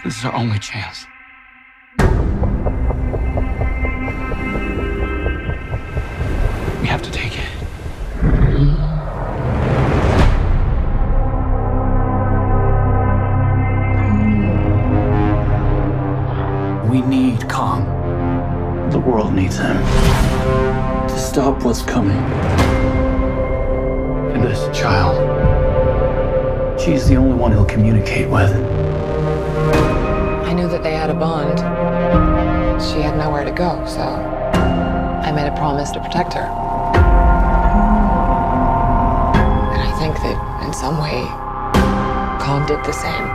This is our only chance. We have to take it. We need Kong. The world needs him to stop what's coming. And this child, she's the only one he'll communicate with. I knew that they had a bond. She had nowhere to go, so I made a promise to protect her. And I think that in some way, Kong did the same.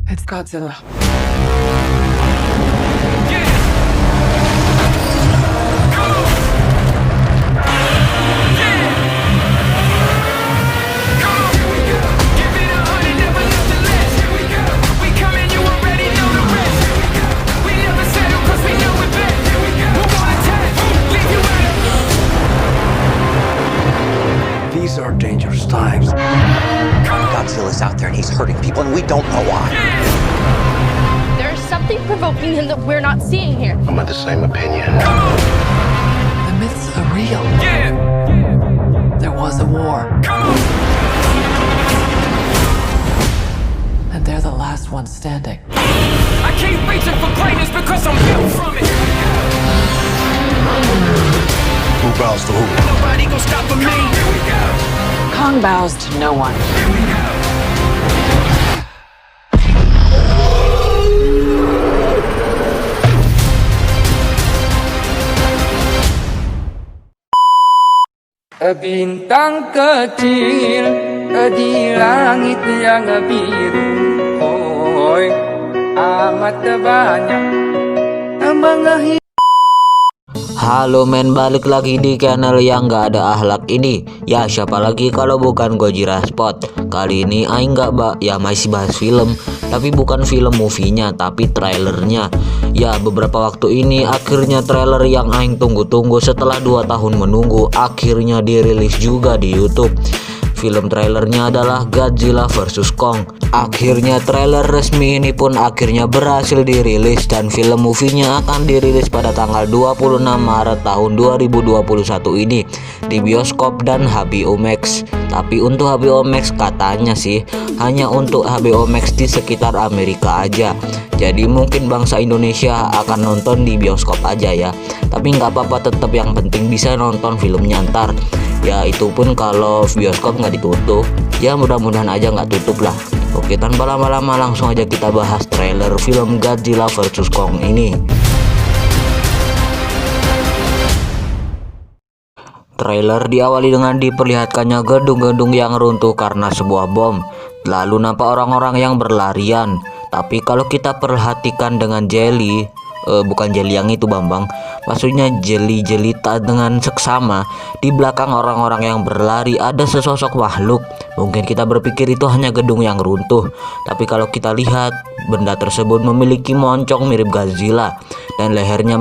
It's Godzilla. These are dangerous times. Godzilla's out there and he's hurting people and we don't know why. There's something provoking him that we're not seeing here. I'm of the same opinion. The myths are real. There was a war. And they're the last ones standing. I keep reaching for greatness because I'm built from it. Who bows to who? Nobody gon' stop for me. Here we go. Kong bows to no one. Here we go. Bintang kecil di langit yang biru, oi amat banyak menghilang. Halo men, balik lagi di channel yang gak ada akhlak ini. Ya siapa lagi kalau bukan Gojira Spot. Kali ini aing gak masih bahas film, tapi bukan film movie-nya, tapi trailernya. Ya beberapa waktu ini akhirnya trailer yang aing tunggu-tunggu setelah 2 tahun menunggu akhirnya dirilis juga di YouTube. Film trailernya adalah Godzilla vs Kong. Akhirnya trailer resmi ini pun akhirnya berhasil dirilis dan film movie-nya akan dirilis pada tanggal 26 Maret tahun 2021 ini di bioskop dan HBO Max. Tapi untuk HBO Max katanya sih hanya untuk HBO Max di sekitar Amerika aja. Jadi mungkin bangsa Indonesia akan nonton di bioskop aja ya. Tapi nggak apa-apa, tetap yang penting bisa nonton filmnya ntar. Ya itu pun kalau bioskop nggak ditutup. Ya mudah-mudahan aja nggak tutup lah. Oke, tanpa lama-lama langsung aja kita bahas trailer film Godzilla vs Kong ini. Trailer diawali dengan diperlihatkannya gedung-gedung yang runtuh karena sebuah bom. Lalu nampak orang-orang yang berlarian. Tapi kalau kita perhatikan dengan jelly, bukan jelly yang itu Bambang, maksudnya jelly tak dengan seksama, di belakang orang-orang yang berlari ada sesosok makhluk. Mungkin kita berpikir itu hanya gedung yang runtuh, tapi kalau kita lihat benda tersebut memiliki moncong mirip Godzilla dan lehernya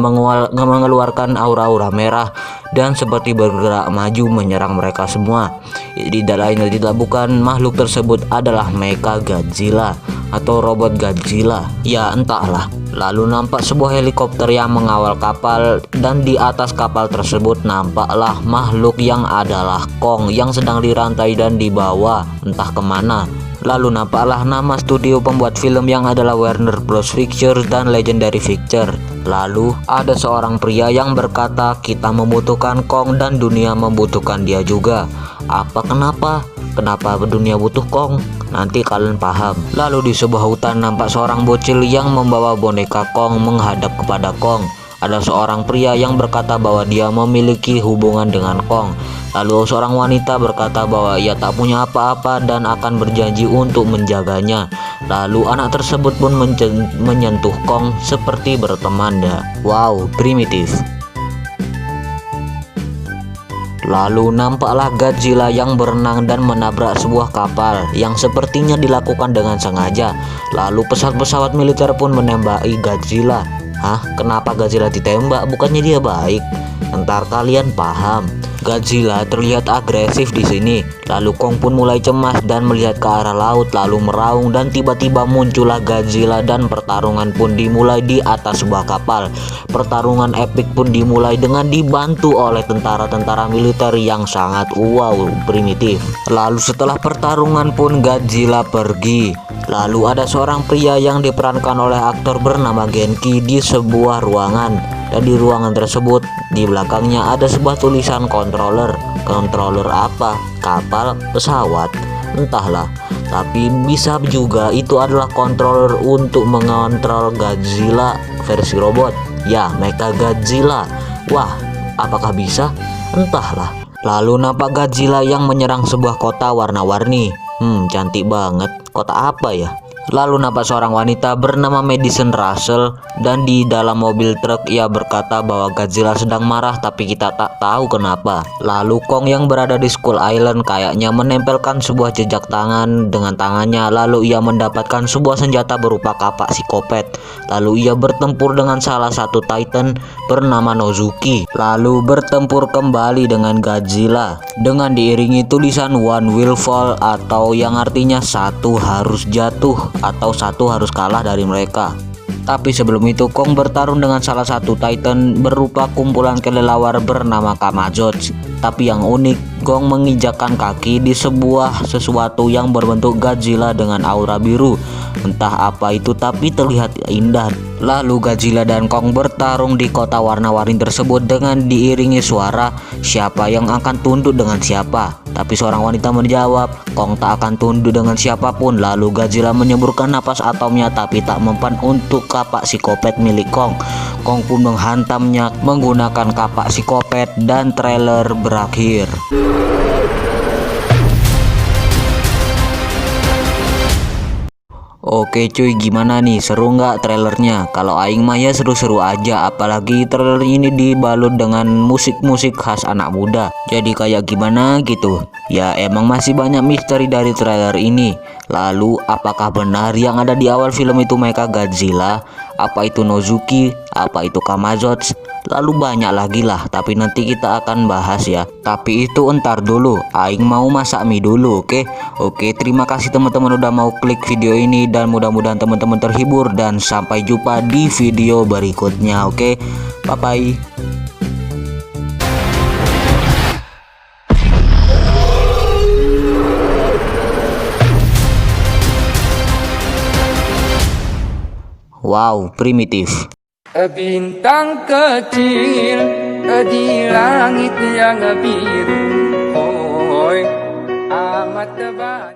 mengeluarkan aura-aura merah dan seperti bergerak maju menyerang mereka semua. Tidak lain dan tidak bukan, makhluk tersebut adalah Mecha Godzilla atau robot Godzilla. Ya entahlah. Lalu nampak sebuah helikopter yang mengawal kapal dan di atas kapal tersebut nampaklah makhluk yang adalah Kong yang sedang dirantai dan dibawa entah kemana. Lalu nampaklah nama studio pembuat film yang adalah Warner Bros Pictures dan Legendary Pictures. Lalu ada seorang pria yang berkata, kita membutuhkan Kong dan dunia membutuhkan dia juga. Kenapa dunia butuh Kong? Nanti kalian paham. Lalu di sebuah hutan nampak seorang bocil yang membawa boneka Kong menghadap kepada Kong. Ada seorang pria yang berkata bahwa dia memiliki hubungan dengan Kong. Lalu seorang wanita berkata bahwa ia tak punya apa-apa dan akan berjanji untuk menjaganya. Lalu anak tersebut pun menyentuh Kong seperti berteman ya. Wow, primitif. Lalu nampaklah Godzilla yang berenang dan menabrak sebuah kapal yang sepertinya dilakukan dengan sengaja. Lalu pesawat-pesawat militer pun menembaki Godzilla. Hah? Kenapa Godzilla ditembak? Bukannya dia baik? Ntar kalian paham. Godzilla terlihat agresif di sini. Lalu Kong pun mulai cemas dan melihat ke arah laut, lalu meraung dan tiba-tiba muncullah Godzilla dan pertarungan pun dimulai di atas sebuah kapal. Pertarungan epik pun dimulai dengan dibantu oleh tentara-tentara militer yang sangat wow, primitif. Lalu setelah pertarungan pun Godzilla pergi. Lalu ada seorang pria yang diperankan oleh aktor bernama Genki di sebuah ruangan. Dan di ruangan tersebut di belakangnya ada sebuah tulisan controller. Controller apa? Kapal, pesawat, entahlah. Tapi bisa juga itu adalah controller untuk mengontrol Godzilla versi robot. Ya, Mecha Godzilla. Wah, apakah bisa? Entahlah. Lalu nampak Godzilla yang menyerang sebuah kota warna-warni. Cantik banget. Kota apa ya? Lalu nampak seorang wanita bernama Madison Russell, dan di dalam mobil truk ia berkata bahwa Godzilla sedang marah tapi kita tak tahu kenapa. Lalu Kong yang berada di Skull Island kayaknya menempelkan sebuah jejak tangan dengan tangannya. Lalu ia mendapatkan sebuah senjata berupa kapak psikopat. Lalu ia bertempur dengan salah satu Titan bernama Nozuki. Lalu bertempur kembali dengan Godzilla dengan diiringi tulisan One Will Fall, atau yang artinya satu harus jatuh atau satu harus kalah dari mereka. Tapi sebelum itu Kong bertarung dengan salah satu Titan berupa kumpulan kelelawar bernama Kamazots. Tapi yang unik, Kong menginjakkan kaki di sesuatu yang berbentuk Godzilla dengan aura biru. Entah apa itu tapi terlihat indah. Lalu Godzilla dan Kong bertarung di kota warna-warni tersebut dengan diiringi suara siapa yang akan tunduk dengan siapa. Tapi seorang wanita menjawab, Kong tak akan tunduk dengan siapapun. Lalu Godzilla menyemburkan napas atomnya tapi tak mempan untuk kapak psikopat milik Kong. Kong pun menghantamnya menggunakan kapak psikopat dan trailer berakhir. Oke cuy, gimana nih, seru nggak trailernya? Kalau aing mah ya seru-seru aja, apalagi trailer ini dibalut dengan musik-musik khas anak muda. Jadi kayak gimana gitu? Ya emang masih banyak misteri dari trailer ini. Lalu apakah benar yang ada di awal film itu Mecha Godzilla? Apa itu Nozuki? Apa itu Kamazots? Lalu banyak lagi lah, tapi nanti kita akan bahas ya. Tapi itu entar dulu, aing mau masak mie dulu, oke? Oke, terima kasih teman-teman udah mau klik video ini, dan mudah-mudahan teman-teman terhibur, dan sampai jumpa di video berikutnya, oke? Bye-bye. Wow, primitif. Bintang kecil di langit yang biru, amat tebal.